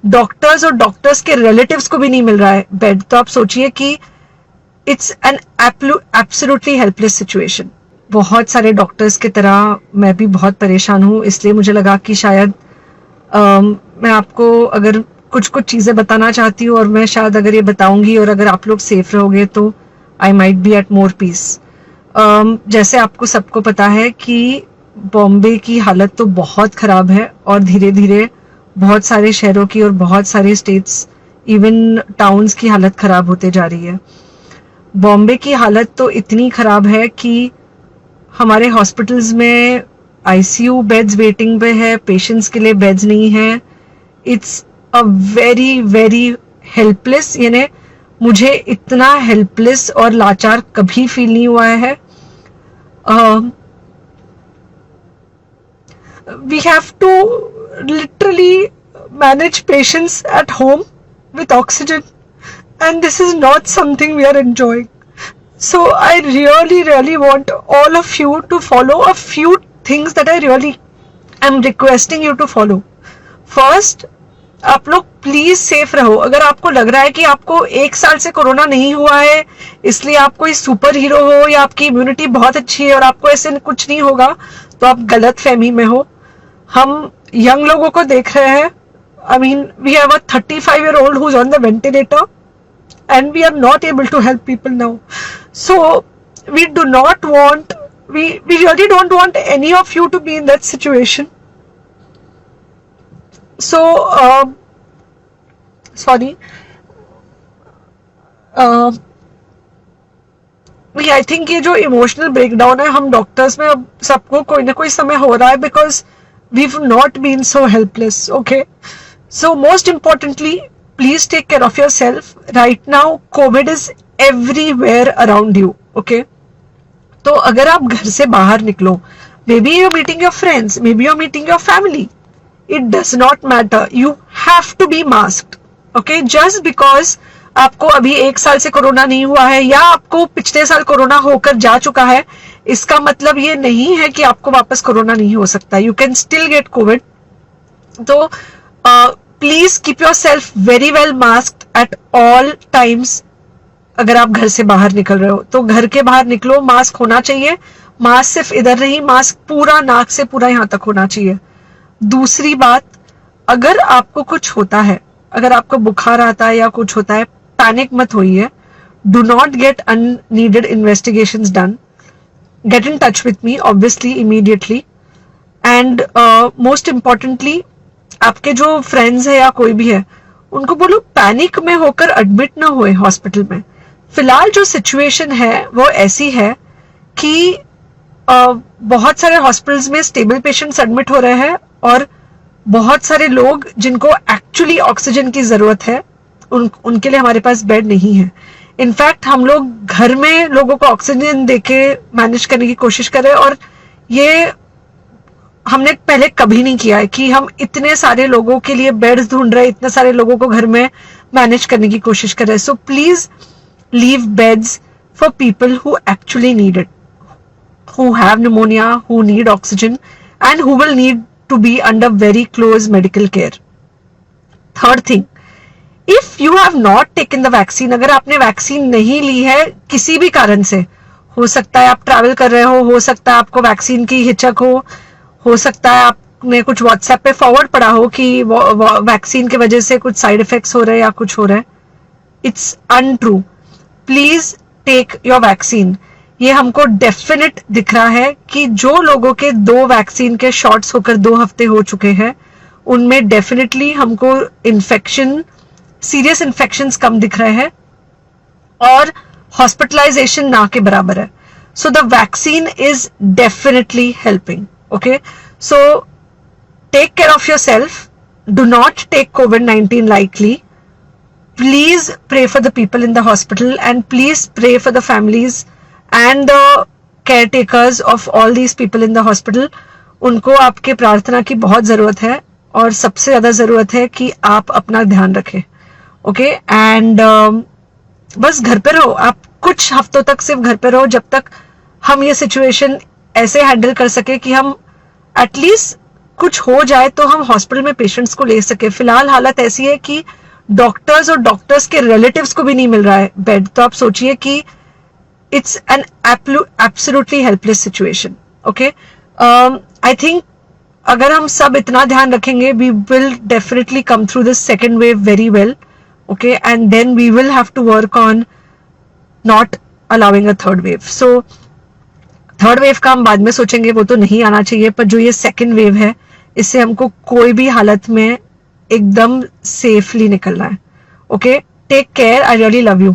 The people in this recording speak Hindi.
डॉक्टर्स और डॉक्टर्स के रिलेटिव्स को भी नहीं मिल रहा है बेड, तो आप सोचिए कि it's an absolutely helpless situation. बहुत सारे डॉक्टर्स की तरह मैं भी बहुत परेशान हूँ, इसलिए मुझे लगा कि शायद मैं आपको अगर कुछ कुछ चीज़ें बताना चाहती हूँ, और मैं शायद अगर ये बताऊंगी और अगर आप लोग सेफ रहोगे तो I might be at more peace. जैसे आपको सबको पता है कि बॉम्बे की हालत तो बहुत ख़राब है, और धीरे धीरे बहुत सारे शहरों की और बहुत सारे स्टेट्स, इवन टाउन्स की हालत ख़राब होते जा रही है। बॉम्बे की हालत तो इतनी ख़राब है कि हमारे हॉस्पिटल्स में आईसीयू बेड्स वेटिंग पे है, पेशेंट्स के लिए बेड्स नहीं है। It's a very very helpless, यानी मुझे इतना हेल्पलेस और लाचार कभी फील नहीं हुआ है। We have to literally manage patients at home with oxygen, and this is not something we are enjoying. So I really want all of you to follow a few things that I really am requesting you to follow. First, आप लोग प्लीज सेफ रहो। अगर आपको लग रहा है कि आपको 1 साल से कोरोना नहीं हुआ है इसलिए आप कोई सुपर हीरो हो या आपकी इम्यूनिटी बहुत अच्छी है और आपको ऐसे कुछ नहीं होगा, तो आप गलत फहमी में हो। हम यंग लोगों को देख रहे हैं। I mean, we have a 35-year-old who's on the ventilator, and we are not able to help people now. So we do not want, we really don't want any of you to be in that situation. So sorry. I think ये जो इमोशनल ब्रेकडाउन है हम डॉक्टर्स में अब सबको कोई ना कोई समय हो रहा है, because we've not been so helpless. Okay, so most importantly, please take care of yourself. Right now COVID is everywhere around you. Okay, तो अगर आप घर से बाहर निकलो, maybe you're meeting your friends, maybe you're meeting your family, it does not matter, you have to be masked. Okay, just because आपको अभी 1 साल से कोरोना नहीं हुआ है या आपको पिछले साल कोरोना होकर जा चुका है, इसका मतलब ये नहीं है कि आपको वापस कोरोना नहीं हो सकता। You can still get covid. तो please keep yourself very well masked at all times. अगर आप घर से बाहर निकल रहे हो तो घर के बाहर निकलो, मास्क होना चाहिए। मास्क सिर्फ इधर नहीं, मास्क पूरा नाक से पूरा यहाँ तक होना चाहिए। दूसरी बात, अगर आपको कुछ होता है, अगर आपको बुखार आता है या कुछ होता है, पैनिक मत होइए। Do not get unneeded investigations done. Get in touch with me obviously immediately, and most importantly आपके जो फ्रेंड्स है या कोई भी है उनको बोलो पैनिक में होकर एडमिट ना होए हॉस्पिटल में। फिलहाल जो सिचुएशन है वो ऐसी है कि बहुत सारे हॉस्पिटल्स में स्टेबल पेशेंट्स एडमिट हो रहे हैं और बहुत सारे लोग जिनको एक्चुअली ऑक्सीजन की जरूरत है उनके लिए हमारे पास बेड नहीं है। इनफैक्ट हम लोग घर में लोगों को ऑक्सीजन देके मैनेज करने की कोशिश कर रहे हैं, और ये हमने पहले कभी नहीं किया है कि हम इतने सारे लोगों के लिए बेड्स ढूंढ रहे हैं, इतने सारे लोगों को घर में मैनेज करने की कोशिश कर रहे हैं। So please leave beds for people who actually need it, who have pneumonia, who need oxygen and who will need to be under very close medical care. Third thing, if you have not taken the vaccine, अगर आपने वैक्सीन नहीं ली है किसी भी कारण से, हो सकता है आप ट्रैवल कर रहे हो सकता है आपको वैक्सीन की हिचक हो सकता है आपने कुछ व्हाट्सएप पे फॉरवर्ड पढ़ा हो कि वैक्सीन की वजह से कुछ साइड इफेक्ट्स हो रहे हैं या कुछ हो रहा है। It's untrue. Please take your vaccine. ये हमको डेफिनेट दिख रहा है कि जो लोगों के 2 वैक्सीन के शॉट्स होकर 2 हफ्ते हो चुके हैं उनमें डेफिनेटली हमको इन्फेक्शन, सीरियस इन्फेक्शंस कम दिख रहे हैं और हॉस्पिटलाइजेशन ना के बराबर है। So the vaccine is definitely helping. Okay, so take care of yourself, do not take COVID-19 lightly. Please pray for the people in the hospital and please pray for the families and the caretakers of all these people in the hospital. उनको आपके प्रार्थना की बहुत जरूरत है और सबसे ज्यादा जरूरत है कि आप अपना ध्यान रखें। ओके, एंड बस घर पे रहो। आप कुछ हफ्तों तक सिर्फ घर पे रहो जब तक हम ये सिचुएशन ऐसे हैंडल कर सके कि हम एटलीस्ट कुछ हो जाए तो हम हॉस्पिटल में पेशेंट्स को ले सके। फिलहाल हालत ऐसी है कि डॉक्टर्स और डॉक्टर्स के रिलेटिव्स को भी नहीं मिल रहा है बेड। तो आप सोचिए कि it's an absolutely helpless situation. Okay, I think अगर हम सब इतना ध्यान रखेंगे, we will definitely come through this second wave very well. Okay, and then we will have to work on not allowing a third wave. So third wave का हम बाद में सोचेंगे, वो तो नहीं आना चाहिए, पर जो ये सेकेंड वेव है इससे हमको कोई भी हालत में एकदम सेफली निकलना है। Okay, take care, I really love you.